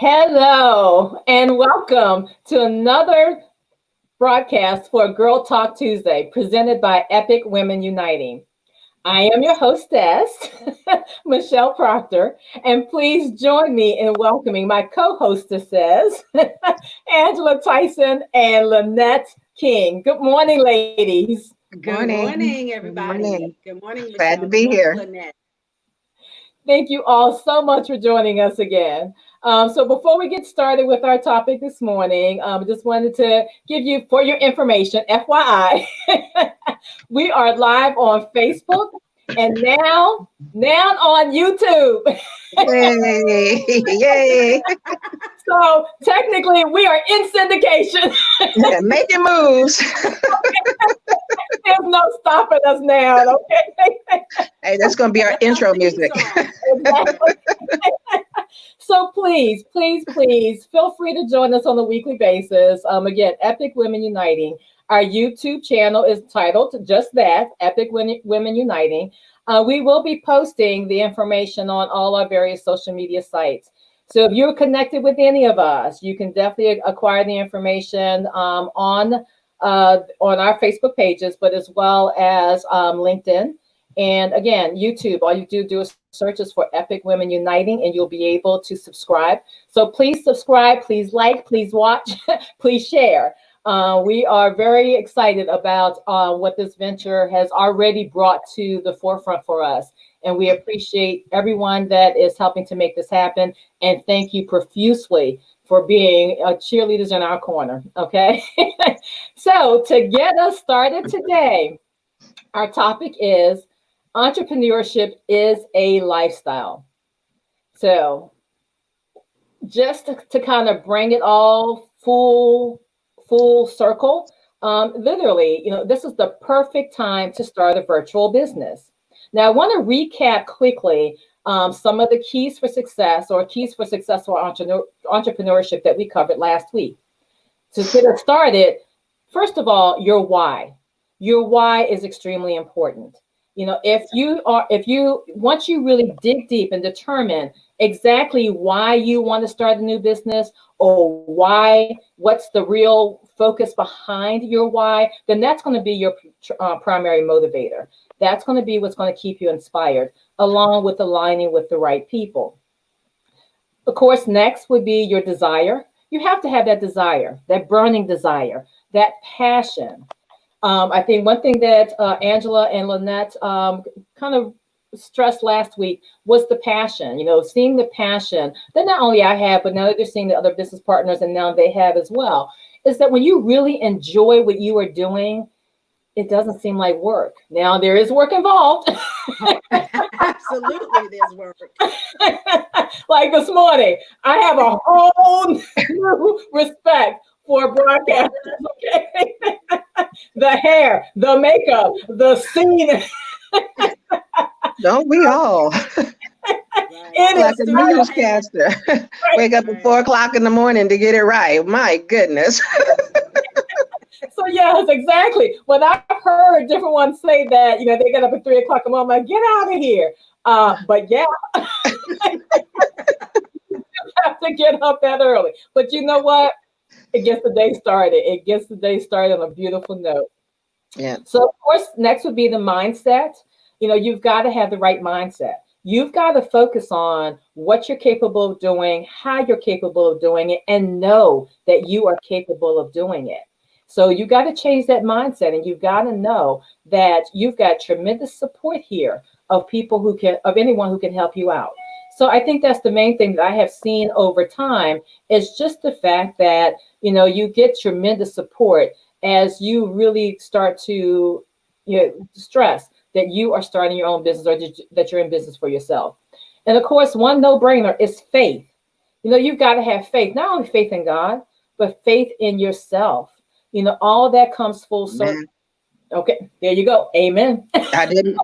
Hello and welcome to another broadcast for Girl Talk Tuesday presented by Epic Women Uniting. I am your hostess, Michelle Proctor, and please join me in welcoming my co-hostesses, Angela Tyson and Lynette King. Good morning, ladies. Good Morning. morning, Good everybody. morning. Good morning, Glad to Michelle. Good be morning, here. Lynette. Thank you all so much for joining us again. So before we get started with our topic this morning, just wanted to give you, for your information, FYI, we are live on Facebook and now on YouTube. Yay. Yay. So technically, we are in syndication. Making moves. There's no stopping us now. Okay. Hey, that's going to be our That's our intro theme music. song. Exactly. So please feel free to join us on a weekly basis. Again, Epic Women Uniting. Our YouTube channel is titled just that, Epic Women Uniting. We will be posting the information on all our various social media sites. So if you're connected with any of us, you can definitely acquire the information on our Facebook pages, but as well as LinkedIn. And again, YouTube, all you do is search us for Epic Women Uniting, and you'll be able to subscribe. So please subscribe, please like, please watch, please share. We are very excited about what this venture has already brought to the forefront for us. And we appreciate everyone that is helping to make this happen. And thank you profusely for being cheerleaders in our corner. Okay. So to get us started today, our topic is entrepreneurship is a lifestyle. So just to kind of bring it all full circle, literally, this is the perfect time to start a virtual business. Now, I want to recap quickly some of the keys for success or keys for successful entrepreneurship that we covered last week. To get us started, first of all, your why. Your why is extremely important. Once you really dig deep and determine exactly why you want to start a new business or what's the real focus behind your why, then that's going to be your primary motivator. That's going to be what's going to keep you inspired, along with aligning with the right people. Of course, next would be your desire. You have to have that desire, that burning desire, that passion. I think one thing that Angela and Lynette kind of stressed last week was the passion, seeing the passion that not only I have, but now that they're seeing the other business partners and now they have as well, is that when you really enjoy what you are doing, it doesn't seem like work. Now, there is work involved. Absolutely, there's work. Like this morning, I have a whole new respect for broadcasters. Okay, the hair, the makeup, the scene. Don't we all? Right. It Like is a Studio hand. newscaster. right. Wake up at 4 o'clock in the morning to get it right. My goodness. So yes, exactly. When I've heard different ones say that, they get up at 3 o'clock in the morning, I'm like, get out of here. But yeah, you have to get up that early. But you know what? It gets the day started. It gets the day started on a beautiful note. Yeah. So of course, next would be the mindset. You've got to have the right mindset. You've got to focus on what you're capable of doing, how you're capable of doing it, and know that you are capable of doing it. So you got to change that mindset, and you've got to know that you've got tremendous support here of anyone who can help you out. So I think that's the main thing that I have seen over time is just the fact that, you get tremendous support as you really start to, stress that you are starting your own business or that you're in business for yourself. And of course, one no-brainer is faith. You've got to have faith, not only faith in God, but faith in yourself. All that comes full circle. Man, Okay, there you go. Amen. I didn't.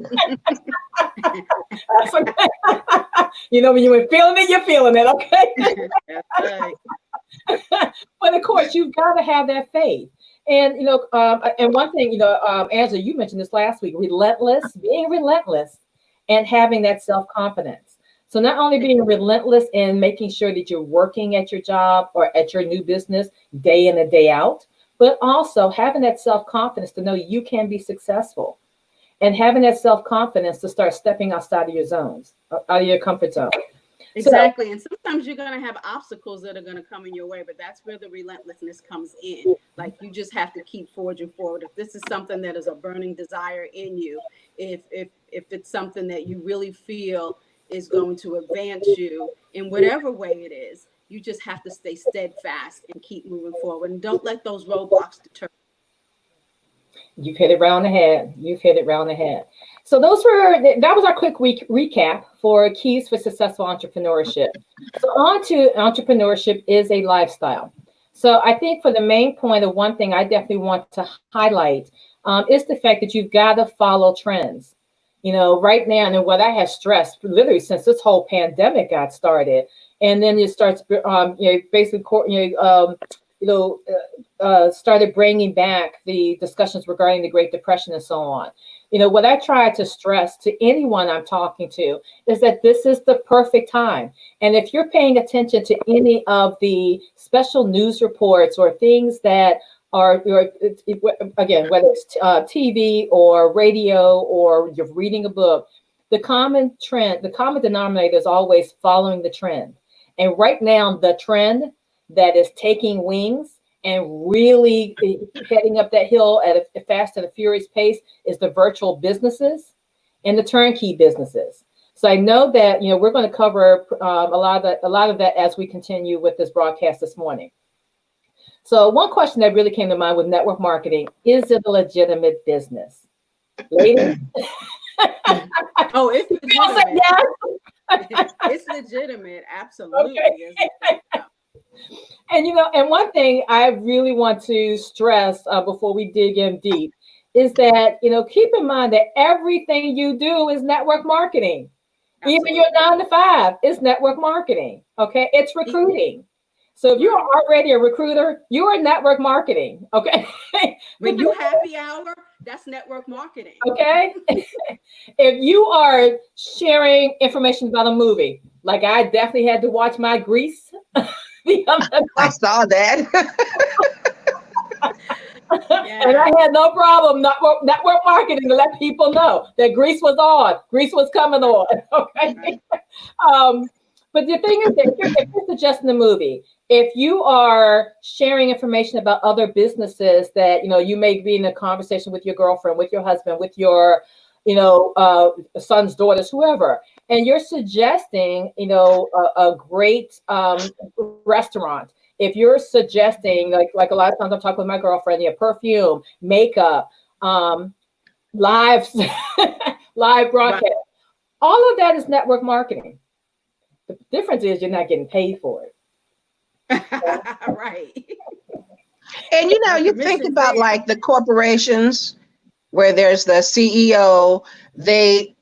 That's okay. When you were feeling it, you're feeling it. Okay. That's right. But of course, you've got to have that faith. And and one thing, Angela, you mentioned this last week: being relentless, and having that self-confidence. So not only being relentless in making sure that you're working at your job or at your new business day in and day out, but also having that self-confidence to know you can be successful, and having that self-confidence to start stepping outside of your zones, out of your comfort zone. Exactly. And sometimes you're going to have obstacles that are going to come in your way, but that's where the relentlessness comes in. Like, you just have to keep forging forward. If this is something that is a burning desire in you, if it's something that you really feel is going to advance you in whatever way it is, you just have to stay steadfast and keep moving forward. And don't let those roadblocks deter. You've hit it round the head. You've hit it round the head. So that was our quick week recap for keys for successful entrepreneurship. So on to Entrepreneurship Is A Lifestyle. So I think for the main point, the one thing I definitely want to highlight is the fact that you've got to follow trends. Right now, and what I have stressed literally since this whole pandemic got started, and then it starts, basically, started bringing back the discussions regarding the Great Depression and so on. What I try to stress to anyone I'm talking to is that this is the perfect time. And if you're paying attention to any of the special news reports or things that are, again, whether it's TV or radio or you're reading a book, the common denominator is always following the trend. And right now, the trend that is taking wings and really heading up that hill at a fast and a furious pace is the virtual businesses and the turnkey businesses. So I know that we're going to cover a lot of that as we continue with this broadcast this morning. So one question that really came to mind with network marketing: is it a legitimate business, ladies? Oh, it's legitimate. Yes. It's legitimate, absolutely. Okay. And and one thing I really want to stress before we dig in deep is that keep in mind that everything you do is network marketing. Absolutely. Even your 9 to 5 is network marketing. Okay, it's recruiting. So if you are already a recruiter, you are network marketing. Okay. When you happy hour, that's network marketing. Okay. If you are sharing information about a movie, like I definitely had to watch my Grease. I saw that. Yeah. And I had no problem network marketing to let people know that Grease was on. Grease was coming on. Okay. Right. But the thing is that if you're suggesting a movie, if you are sharing information about other businesses that you may be in a conversation with your girlfriend, with your husband, with your sons, daughters, whoever, and you're suggesting a great restaurant. If you're suggesting like a lot of times I'm talking with my girlfriend, perfume, makeup, live broadcast, all of that is network marketing. The difference is you're not getting paid for it. Right. And you think about like the corporations where there's the CEO, they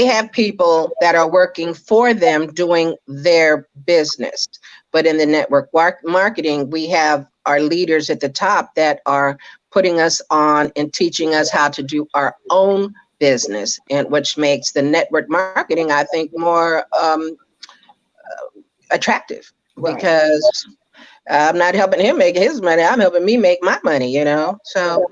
have people that are working for them doing their business. But in the network marketing, we have our leaders at the top that are putting us on and teaching us how to do our own business, and which makes the network marketing, I think, more attractive. Right. Because I'm not helping him make his money. I'm helping me make my money, so.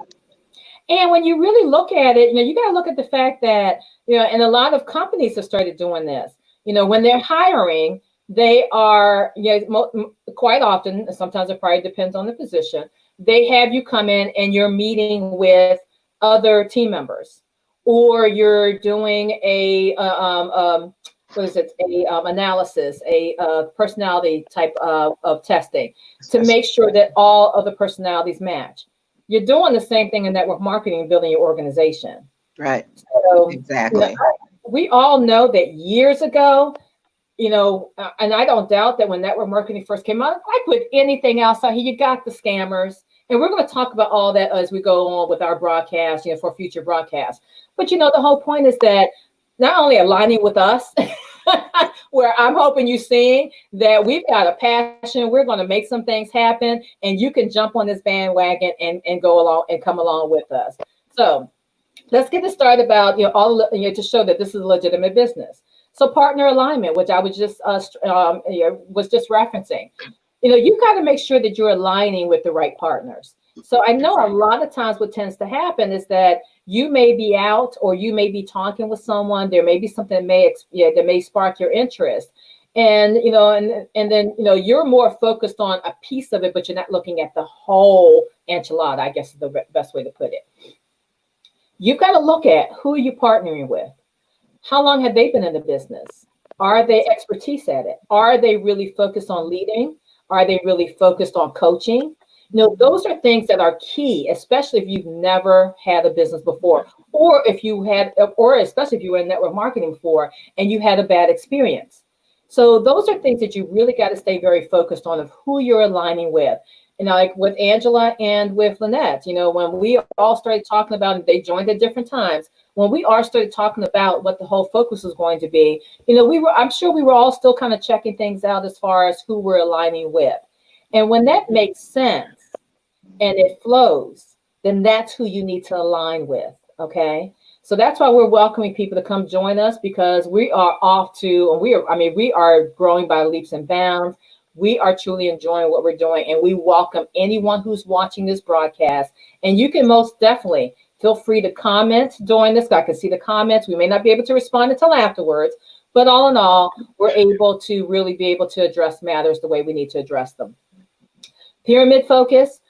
And when you really look at it, you got to look at the fact that, and a lot of companies have started doing this, when they're hiring, they are, quite often, sometimes it probably depends on the position, they have you come in and you're meeting with other team members, or you're doing a analysis, a personality type of testing to make sure that all of the personalities match. You're doing the same thing in network marketing, building your organization. Right. So, exactly. We all know that years ago, and I don't doubt that when network marketing first came out, like with anything else out here, you got the scammers. And we're going to talk about all that as we go on with our broadcast, for future broadcasts. But, the whole point is that not only aligning with us, where I'm hoping you're seeing that we've got a passion, we're going to make some things happen, and you can jump on this bandwagon and go along and come along with us. So let's get it started about, to show that this is a legitimate business. So partner alignment, which I was just referencing. You got to make sure that you're aligning with the right partners. So I know a lot of times what tends to happen is that you may be out or you may be talking with someone. There may be something that may spark your interest. And then you're more focused on a piece of it, but you're not looking at the whole enchilada, I guess is the best way to put it. You've got to look at who are you partnering with. How long have they been in the business? Are they expertise at it? Are they really focused on leading? Are they really focused on coaching? Those are things that are key, especially if you've never had a business before, or especially if you were in network marketing before and you had a bad experience. So those are things that you really got to stay very focused on of who you're aligning with. Like with Angela and with Lynette, when we all started talking about, and they joined at different times, when we all started talking about what the whole focus was going to be, I'm sure we were all still kind of checking things out as far as who we're aligning with. And when that makes sense and it flows, then that's who you need to align with. Okay. So that's why we're welcoming people to come join us, because we are we are growing by leaps and bounds. We are truly enjoying what we're doing, and we welcome anyone who's watching this broadcast. And you can most definitely feel free to comment during this. I can see the comments. We may not be able to respond until afterwards, but all in all, we're able to really be able to address matters the way we need to address them. Pyramid focus,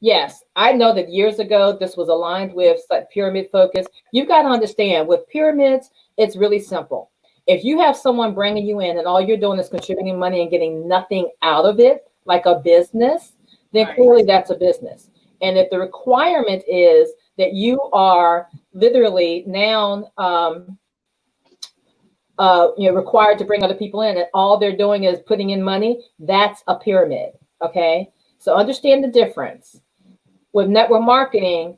yes, I know that years ago this was aligned with pyramid focus. You've got to understand with pyramids, it's really simple. If you have someone bringing you in and all you're doing is contributing money and getting nothing out of it, like a business, then clearly that's a business. And if the requirement is that you are literally now required to bring other people in and all they're doing is putting in money, that's a pyramid. Okay. So understand the difference. With network marketing,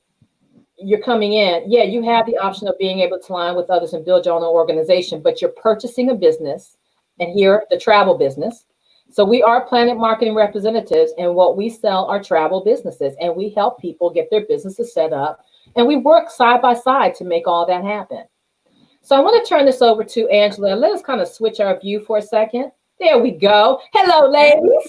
you're coming in. Yeah, you have the option of being able to align with others and build your own organization, but you're purchasing a business, and here, the travel business. So we are Planet Marketing representatives, and what we sell are travel businesses, and we help people get their businesses set up, and we work side by side to make all that happen. So I want to turn this over to Angela. Let us kind of switch our view for a second. There we go. Hello, ladies.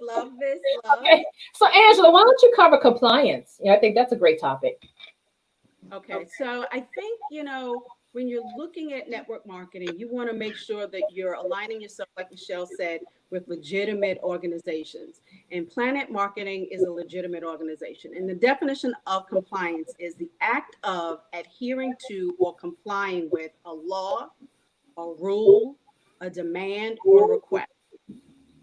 Love this. Okay. So Angela, why don't you cover compliance? I think that's a great topic. Okay. So I think, when you're looking at network marketing, you want to make sure that you're aligning yourself, like Michelle said, with legitimate organizations. And Planet Marketing is a legitimate organization. And the definition of compliance is the act of adhering to or complying with a law, a rule, a demand, or request.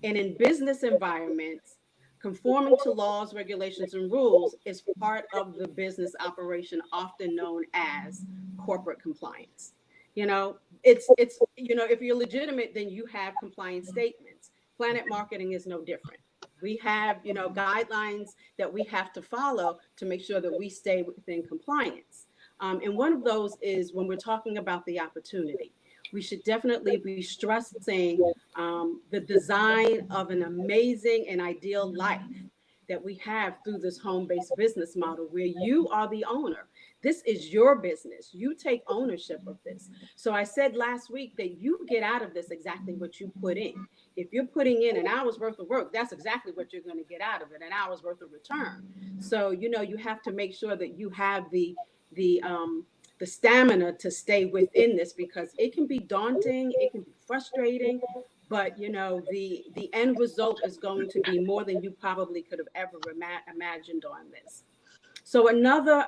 And in business environments, conforming to laws, regulations, and rules is part of the business operation, often known as corporate compliance. It's if you're legitimate, then you have compliance statements. Planet Marketing is no different. We have, guidelines that we have to follow to make sure that we stay within compliance. And one of those is when we're talking about the opportunity. We should definitely be stressing the design of an amazing and ideal life that we have through this home-based business model where you are the owner. This is your business. You take ownership of this. So I said last week that you get out of this exactly what you put in. If you're putting in an hour's worth of work, that's exactly what you're going to get out of it, an hour's worth of return. So, you have to make sure that you have the stamina to stay within this, because it can be daunting, it can be frustrating, but the end result is going to be more than you probably could have ever imagined on this. So another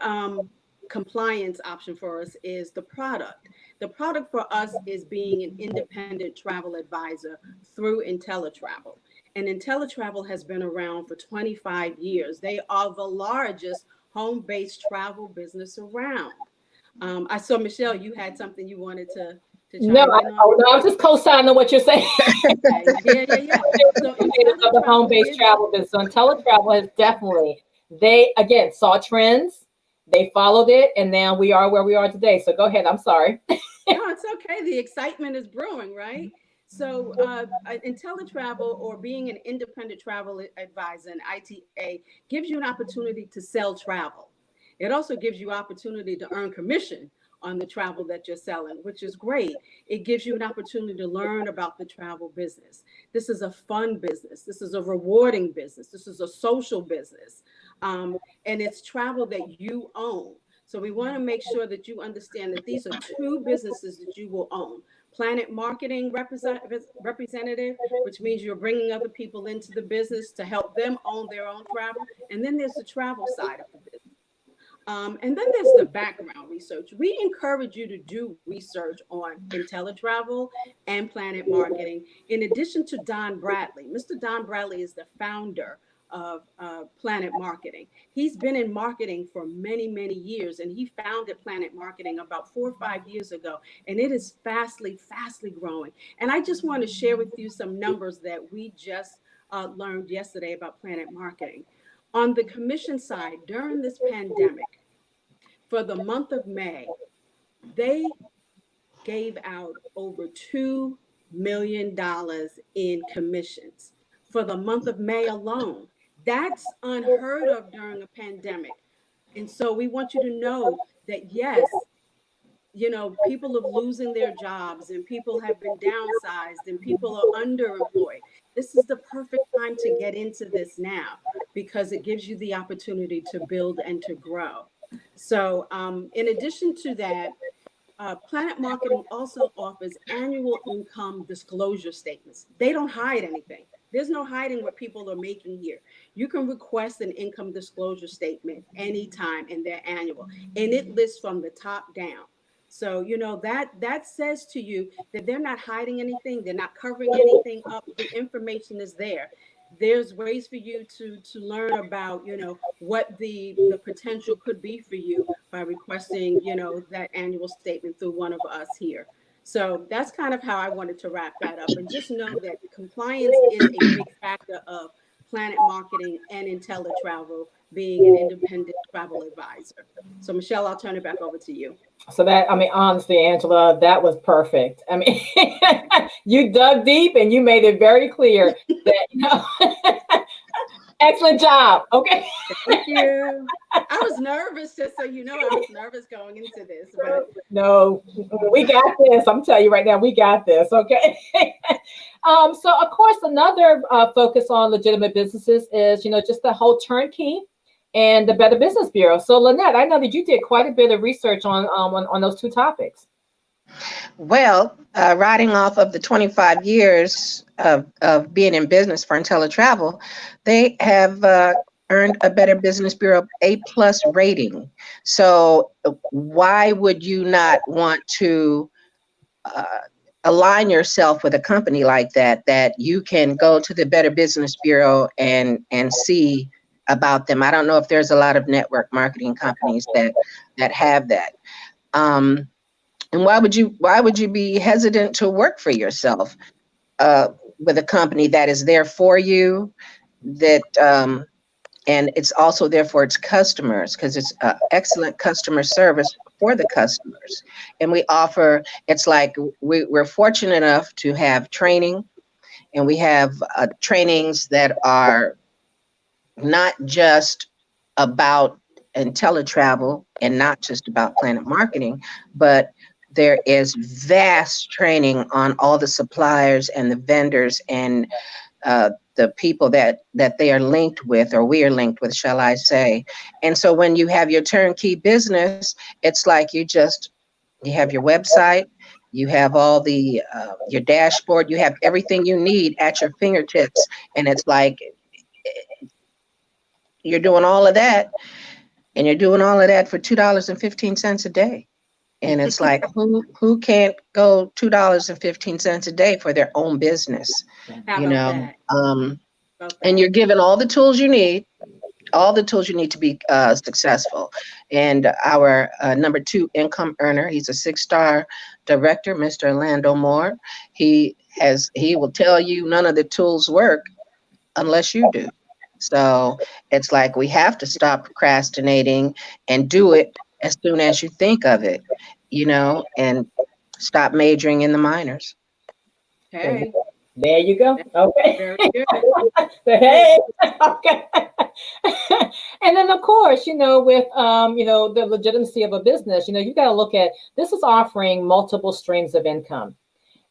compliance option for us is the product. The product for us is being an independent travel advisor through IntelliTravel. And IntelliTravel has been around for 25 years. They are the largest home-based travel business around. I saw, Michelle, you had something you wanted to chime in on. No, I'm just co-signing what you're saying. Yeah. So the home-based travel business. So IntelliTravel has definitely, they, again, saw trends, they followed it, and now we are where we are today. So go ahead. I'm sorry. No, it's okay. The excitement is brewing, right? So IntelliTravel, or being an independent travel advisor, an ITA, gives you an opportunity to sell travel. It also gives you opportunity to earn commission on the travel that you're selling, which is great. It gives you an opportunity to learn about the travel business. This is a fun business. This is a rewarding business. This is a social business. And it's travel that you own. So we want to make sure that you understand that these are two businesses that you will own. Planet Marketing representative, which means you're bringing other people into the business to help them own their own travel. And then there's the travel side of the business. And then there's the background research. We encourage you to do research on IntelliTravel and Planet Marketing. In addition to Don Bradley, Mr. Don Bradley is the founder of Planet Marketing. He's been in marketing for many, many years, and he founded Planet Marketing about 4 or 5 years ago, and it is fastly growing. And I just want to share with you some numbers that we just learned yesterday about Planet Marketing. On the commission side, during this pandemic, for the month of May, they gave out over $2 million in commissions for the month of May alone. That's unheard of during a pandemic. And so we want you to know that, yes, you know, people are losing their jobs and people have been downsized and people are underemployed. This is the perfect time to get into this now because it gives you the opportunity to build and to grow. So in addition to that, Planet Marketing also offers annual income disclosure statements. They don't hide anything. There's no hiding what people are making here. You can request an income disclosure statement anytime in their annual, and it lists from the top down. So, you know, that says to you that they're not hiding anything. They're not covering anything up. The information is there. There's ways for you to learn about, you know, what the potential could be for you by requesting, you know, that annual statement through one of us here. So that's kind of how I wanted to wrap that up. And just know that compliance is a big factor of Planet Marketing and IntelliTravel being an independent travel advisor. So Michelle, I'll turn it back over to you. So that, I mean, honestly, Angela, that was perfect. I mean, you dug deep and you made it very clear that, you know, excellent job. Okay. Thank you. I was nervous, just so you know, I was nervous going into this, but no, we got this. I'm telling you right now, we got this. Okay. So of course, another focus on legitimate businesses is, you know, just the whole turnkey and the Better Business Bureau. So Lynette, I know that you did quite a bit of research on those two topics. Well, riding off of the 25 years of being in business for IntelliTravel, they have earned a Better Business Bureau A+ rating. So why would you not want to align yourself with a company like that, that you can go to the Better Business Bureau and see about them? I don't know if there's a lot of network marketing companies that have that. And why would you be hesitant to work for yourself with a company that is there for you, that and it's also there for its customers, because it's excellent customer service for the customers. And we offer, it's like we're fortunate enough to have training, and we have trainings that are not just about IntelliTravel and not just about Planet Marketing, but there is vast training on all the suppliers and the vendors and the people that they are linked with, or we are linked with, shall I say. And so when you have your turnkey business, it's like you have your website, you have all the your dashboard, you have everything you need at your fingertips, and it's like you're doing all of that, and you're doing all of that for $2.15 a day. And it's like, who can't go $2.15 a day for their own business? how about that? And you're given all the tools you need, to be successful. And our number 2 income earner, he's a 6-star director, Mr. Orlando Moore. He will tell you none of the tools work unless you do. So it's like we have to stop procrastinating and do it as soon as you think of it, you know, and stop majoring in the minors. Hey, there you go. Okay. very good. Hey. Okay. And then of course, with the legitimacy of a business, you got to look at this is offering multiple streams of income.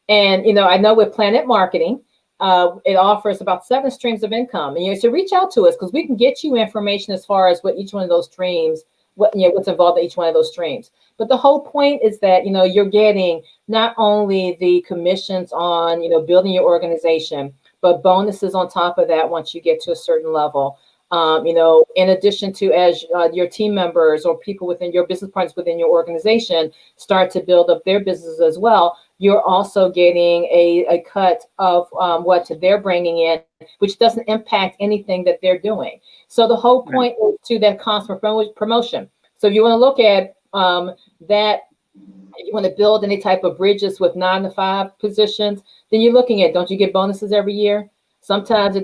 And I know with Planet Marketing, it offers about 7 streams of income. And so reach out to us because we can get you information as far as what each one of those streams, what's involved in each one of those streams. But the whole point is that you're getting not only the commissions on building your organization, but bonuses on top of that once you get to a certain level. In addition to as your team members or people within your business partners within your organization start to build up their businesses as well, you're also getting a cut of what they're bringing in, which doesn't impact anything that they're doing. So the whole point is to that constant promotion. So if you want to look at that, you want to build any type of bridges with 9 to 5 positions, then you're looking at, don't you get bonuses every year? Sometimes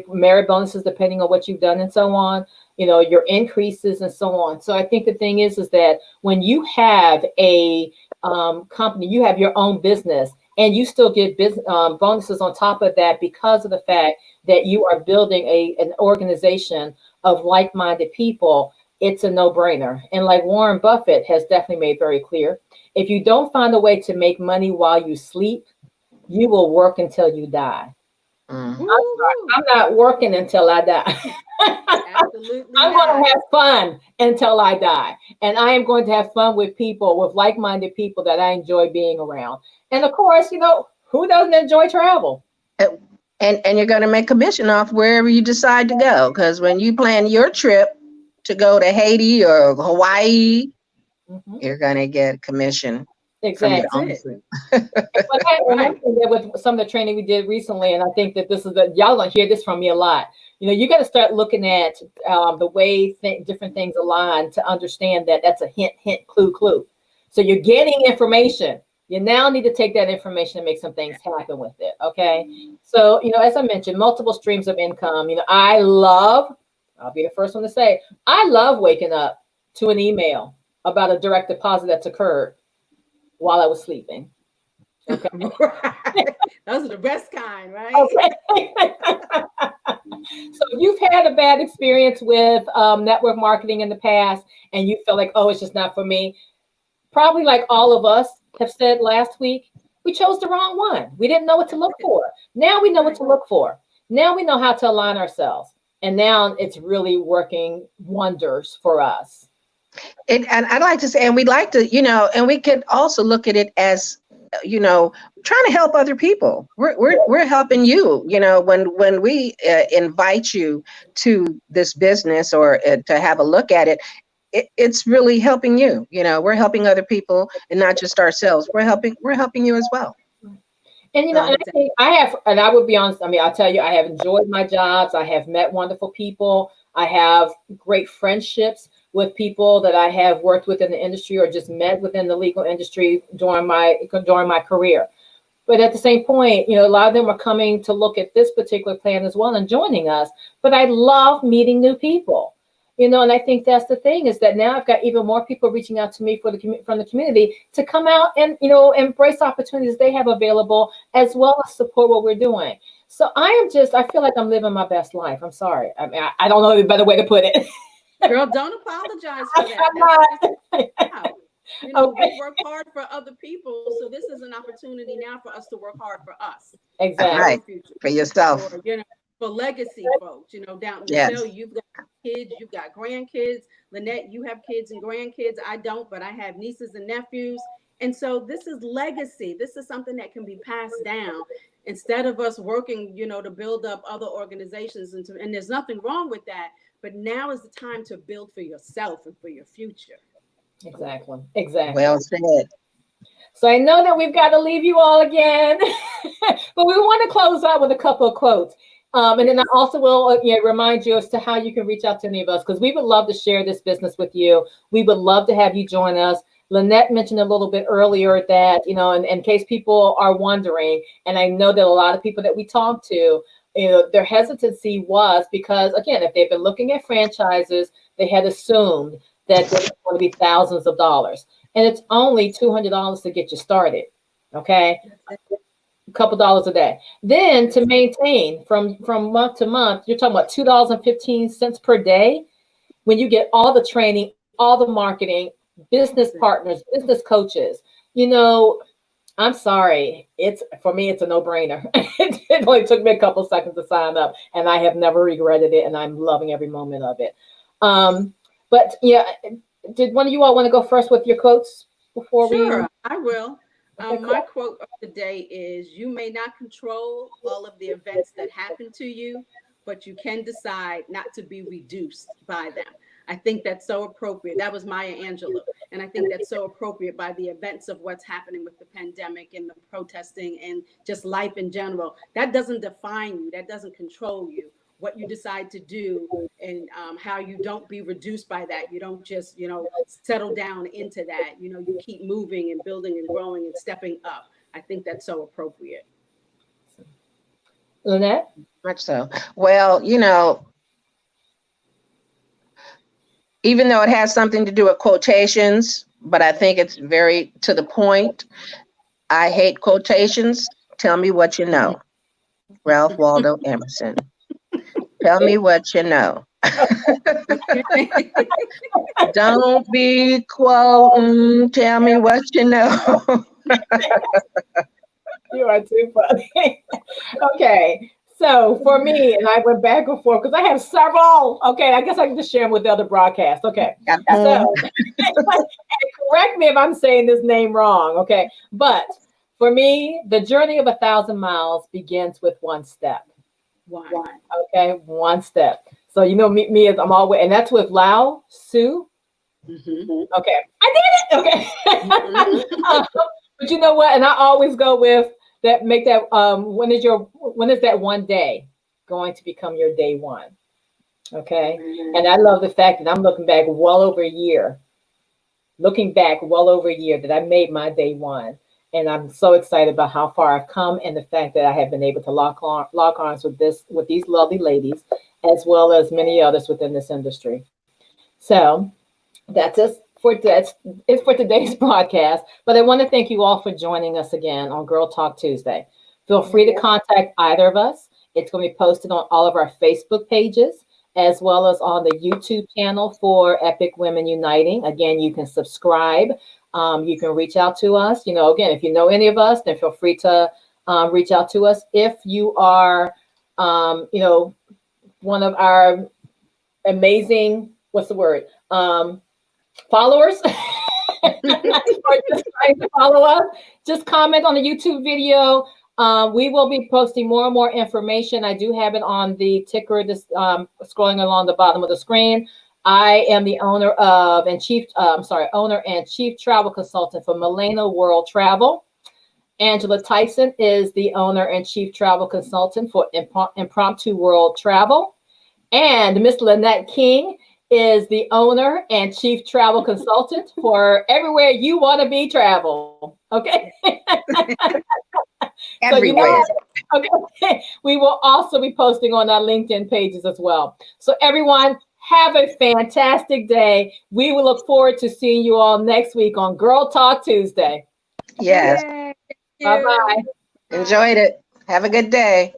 merit bonuses depending on what you've done and so on, your increases and so on. So I think the thing is that when you have a company, you have your own business and you still get bonuses on top of that because of the fact that you are building an organization of like-minded people, it's a no-brainer. And like Warren Buffett has definitely made very clear, if you don't find a way to make money while you sleep, you will work until you die. I'm not working until I die. Absolutely. I'm going to have fun until I die. And I am going to have fun with people, with like-minded people that I enjoy being around. And of course, who doesn't enjoy travel? And you're going to make commission off wherever you decide to go. Because when you plan your trip to go to Haiti or Hawaii, you're going to get commission. Exactly. With some of the training we did recently, and I think that this is y'all gonna hear this from me a lot. You got to start looking at the way different things align to understand that that's a hint, clue. So you're getting information. You now need to take that information and make some things happen with it. Okay. So as I mentioned, multiple streams of income. I'll be the first one to say, I love waking up to an email about a direct deposit that's occurred while I was sleeping. Okay. Those are the best kind, right? Okay. So if you've had a bad experience with network marketing in the past and you feel like, oh, it's just not for me, probably like all of us have said last week, we chose the wrong one. We didn't know what to look for. Now we know what to look for. Now we know how to align ourselves. And now it's really working wonders for us. And I'd like to say, and we'd like to, and we could also look at it as, trying to help other people. We're helping you, when we invite you to this business or to have a look at it, it's really helping you. We're helping other people and not just ourselves. We're helping you as well. And and I think and I would be honest, I'll tell you, I have enjoyed my jobs. I have met wonderful people. I have great friendships with people that I have worked with in the industry or just met within the legal industry during my career. But at the same point, a lot of them are coming to look at this particular plan as well and joining us. But I love meeting new people. And I think that's the thing is that now I've got even more people reaching out to me from the community to come out and, embrace opportunities they have available as well as support what we're doing. So I feel like I'm living my best life. I'm sorry. I don't know a better way to put it. Girl, don't apologize for that. We work hard for other people. So this is an opportunity now for us to work hard for us. Exactly. Right. For yourself. Or, for legacy folks, down yes. Michelle, you've got kids, you've got grandkids. Lynette, you have kids and grandkids. I don't, but I have nieces and nephews. And so this is legacy. This is something that can be passed down instead of us working, to build up other organizations. And there's nothing wrong with that. But now is the time to build for yourself and for your future. Exactly. Well said. So I know that we've got to leave you all again, but we want to close out with a couple of quotes. And then I also will remind you as to how you can reach out to any of us, because we would love to share this business with you. We would love to have you join us. Lynette mentioned a little bit earlier that, in case people are wondering, and I know that a lot of people that we talk to, their hesitancy was because, again, if they've been looking at franchises, they had assumed that there's going to be thousands of dollars. And it's only $200 to get you started. Okay. A couple dollars a day. Then to maintain from month to month, you're talking about $2.15 per day. when you get all the training, all the marketing, business partners, business coaches, you know, I'm sorry. For me, it's a no-brainer. It only took me a couple seconds to sign up, and I have never regretted it, and I'm loving every moment of it. But yeah, did one of you all want to go first with your quotes before Sure, we? I will. Okay, cool. My quote of the day is, "You may not control all of the events that happen to you, but you can decide not to be reduced by them." I think that's so appropriate. That was Maya Angelou. And I think that's so appropriate by the events of what's happening with the pandemic and the protesting and just life in general. That doesn't define you. That doesn't control you. What you decide to do and how you don't be reduced by that. You don't just, settle down into that. You keep moving and building and growing and stepping up. I think that's so appropriate. Lynette? Much so. Well, even though it has something to do with quotations, but I think it's very to the point. I hate quotations. Tell me what you know. Ralph Waldo Emerson. Tell me what you know. Don't be quoting. Tell me what you know. You are too funny. Okay. So for me, and I went back and forth because I have several. Okay, I guess I can just share them with the other broadcasts. Okay. So correct me if I'm saying this name wrong. Okay. But for me, the journey of 1,000 miles begins with one step. One. Okay, one step. So me as I'm always, and that's with Lao Tzu. Mm-hmm. Okay, I did it. Okay. But you know what? And I always go with that. Make that. When is that one day going to become your day one? Okay. Mm-hmm. And I love the fact that I'm looking back well over a year. That I made my day one. And I'm so excited about how far I've come and the fact that I have been able to lock arms with these lovely ladies, as well as many others within this industry. So that's it for today's podcast. But I want to thank you all for joining us again on Girl Talk Tuesday. Feel free to contact either of us. It's going to be posted on all of our Facebook pages, as well as on the YouTube channel for Epic Women Uniting. Again, you can subscribe. You can reach out to us. Again, if you know any of us, then feel free to reach out to us. If you are, one of our amazing, followers, or just trying to follow us, just comment on the YouTube video. We will be posting more and more information. I do have it on the ticker, just scrolling along the bottom of the screen. I am the owner and chief travel consultant for Milena World Travel. Angela Tyson is the owner and chief travel consultant for Impromptu World Travel. And Miss Lynette King is the owner and chief travel consultant for Everywhere You Want to Be Travel. Okay. Everywhere. Okay. We will also be posting on our LinkedIn pages as well. So everyone, have a fantastic day. We will look forward to seeing you all next week on Girl Talk Tuesday. Yes. Bye-bye. Enjoyed it. Have a good day.